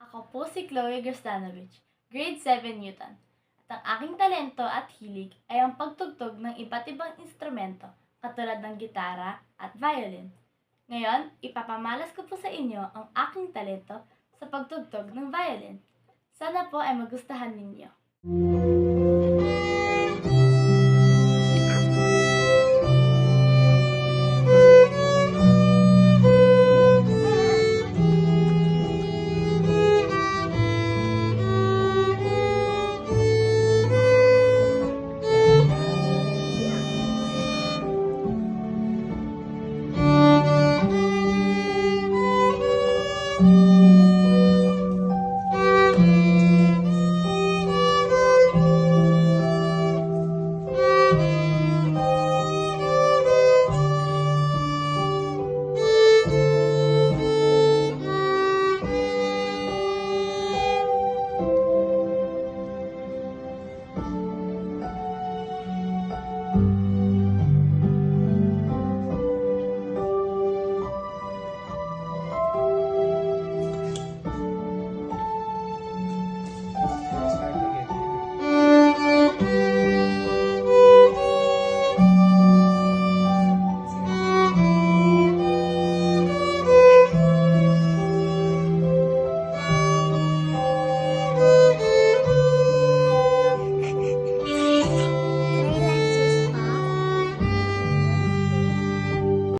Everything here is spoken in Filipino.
Ako po si Chloe Grstanovich, grade 7 Newton. At ang aking talento at hilig ay ang pagtugtog ng iba't ibang instrumento katulad ng gitara at violin. Ngayon, ipapamalas ko po sa inyo ang aking talento sa pagtugtog ng violin. Sana po ay magustuhan ninyo.